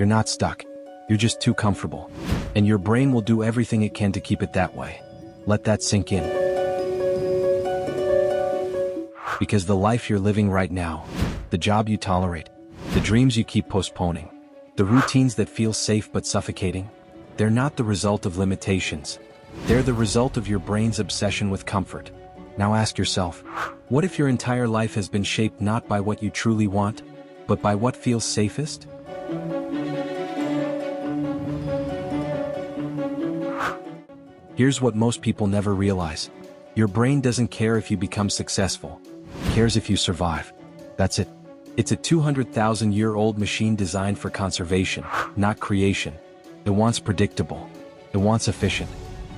You're not stuck. You're just too comfortable. And your brain will do everything it can to keep it that way. Let that sink in. Because the life you're living right now, the job you tolerate, the dreams you keep postponing, the routines that feel safe but suffocating, they're not the result of limitations. They're the result of your brain's obsession with comfort. Now ask yourself, what if your entire life has been shaped not by what you truly want, but by what feels safest? Here's what most people never realize. Your brain doesn't care if you become successful. It cares if you survive. That's it. It's a 200,000-year-old machine designed for conservation, not creation. It wants predictable. It wants efficient.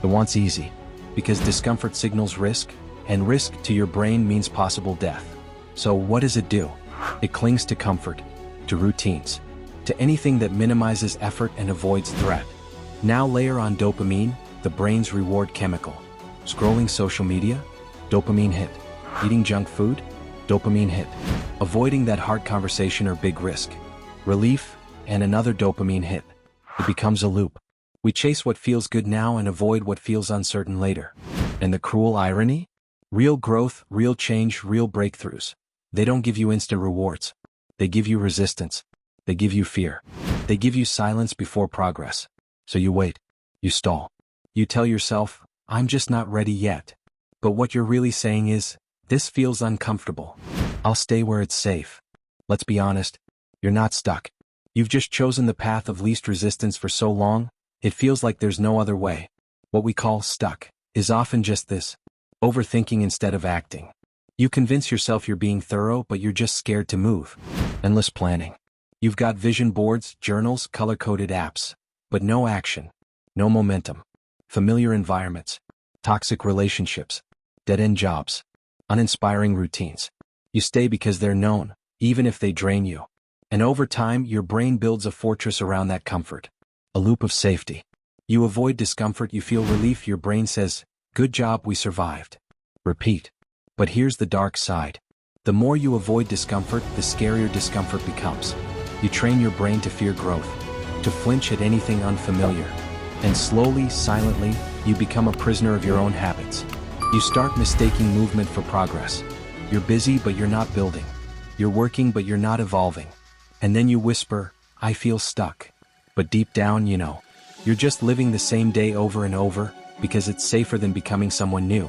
It wants easy. Because discomfort signals risk, and risk to your brain means possible death. So what does it do? It clings to comfort, to routines, to anything that minimizes effort and avoids threat. Now layer on dopamine, the brain's reward chemical. Scrolling social media? Dopamine hit. Eating junk food? Dopamine hit. Avoiding that hard conversation or big risk? Relief, and another dopamine hit. It becomes a loop. We chase what feels good now and avoid what feels uncertain later. And the cruel irony? Real growth, real change, real breakthroughs. They don't give you instant rewards. They give you resistance. They give you fear. They give you silence before progress. So you wait. You stall. You tell yourself, I'm just not ready yet. But what you're really saying is, this feels uncomfortable. I'll stay where it's safe. Let's be honest, you're not stuck. You've just chosen the path of least resistance for so long, it feels like there's no other way. What we call stuck is often just this, overthinking instead of acting. You convince yourself you're being thorough, but you're just scared to move. Endless planning. You've got vision boards, journals, color-coded apps, but no action, no momentum. Familiar environments, toxic relationships, dead-end jobs, uninspiring routines. You stay because they're known, even if they drain you. And over time, your brain builds a fortress around that comfort. A loop of safety. You avoid discomfort, you feel relief, your brain says, good job, we survived. Repeat. But here's the dark side. The more you avoid discomfort, the scarier discomfort becomes. You train your brain to fear growth, to flinch at anything unfamiliar. And slowly, silently, you become a prisoner of your own habits. You start mistaking movement for progress. You're busy, but you're not building. You're working, but you're not evolving. And then you whisper, I feel stuck. But deep down, you know, you're just living the same day over and over, because it's safer than becoming someone new.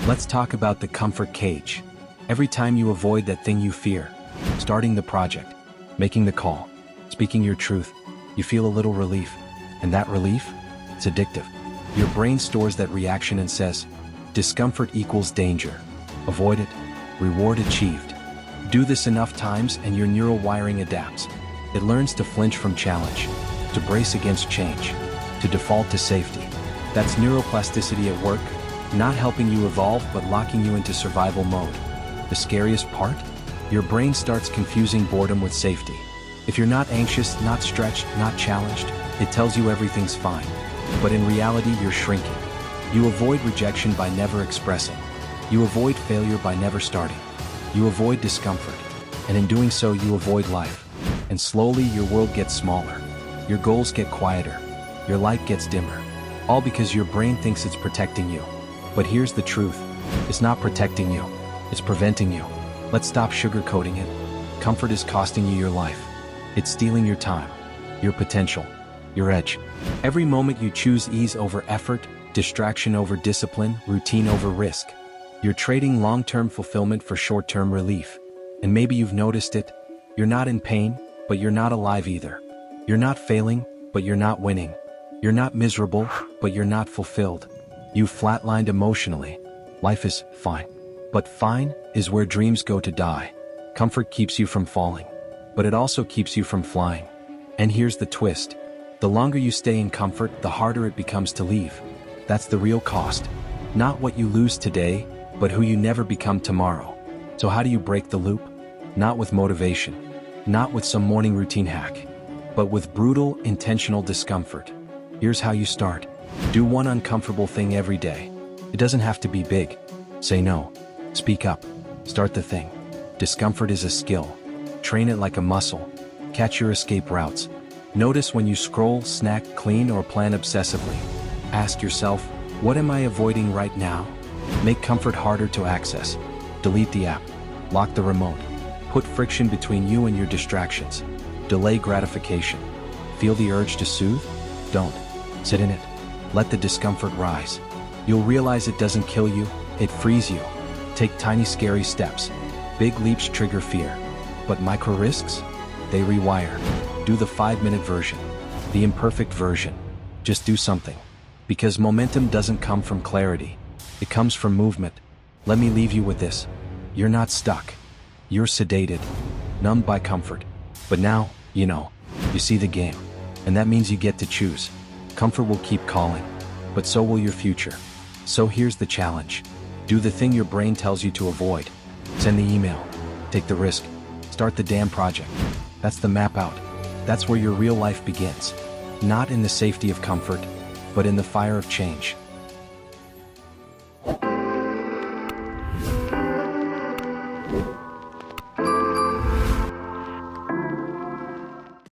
Let's talk about the comfort cage. Every time you avoid that thing you fear, starting the project, making the call, speaking your truth, you feel a little relief. And that relief? It's addictive. Your brain stores that reaction and says, discomfort equals danger. Avoid it. Reward achieved. Do this enough times and your neural wiring adapts. It learns to flinch from challenge, to brace against change, to default to safety. That's neuroplasticity at work, not helping you evolve but locking you into survival mode. The scariest part? Your brain starts confusing boredom with safety. If you're not anxious, not stretched, not challenged, it tells you everything's fine. But in reality, you're shrinking. You avoid rejection by never expressing. You avoid failure by never starting. You avoid discomfort. And in doing so, you avoid life. And slowly, your world gets smaller. Your goals get quieter. Your light gets dimmer. All because your brain thinks it's protecting you. But here's the truth. It's not protecting you. It's preventing you. Let's stop sugarcoating it. Comfort is costing you your life. It's stealing your time, your potential, your edge. Every moment you choose ease over effort, distraction over discipline, routine over risk. You're trading long-term fulfillment for short-term relief. And maybe you've noticed it. You're not in pain, but you're not alive either. You're not failing, but you're not winning. You're not miserable, but you're not fulfilled. You've flatlined emotionally. Life is fine. But fine is where dreams go to die. Comfort keeps you from falling, but it also keeps you from flying. And here's the twist. The longer you stay in comfort, the harder it becomes to leave. That's the real cost. Not what you lose today, but who you never become tomorrow. So how do you break the loop? Not with motivation, not with some morning routine hack, but with brutal, intentional discomfort. Here's how you start. Do one uncomfortable thing every day. It doesn't have to be big. Say no. Speak up. Start the thing. Discomfort is a skill. Train it like a muscle. Catch your escape routes. Notice when you scroll, snack, clean, or plan obsessively. Ask yourself, what am I avoiding right now? Make comfort harder to access. Delete the app. Lock the remote. Put friction between you and your distractions. Delay gratification. Feel the urge to soothe? Don't. Sit in it. Let the discomfort rise. You'll realize it doesn't kill you, it frees you. Take tiny scary steps. Big leaps trigger fear. But micro risks? They rewire. Do the 5-minute version. The imperfect version. Just do something. Because momentum doesn't come from clarity. It comes from movement. Let me leave you with this. You're not stuck. You're sedated. Numbed by comfort. But now, you see the game. And that means you get to choose. Comfort will keep calling. But so will your future. So here's the challenge. Do the thing your brain tells you to avoid. Send the email. Take the risk. Start the damn project. That's the map out. That's where your real life begins. Not in the safety of comfort, but in the fire of change.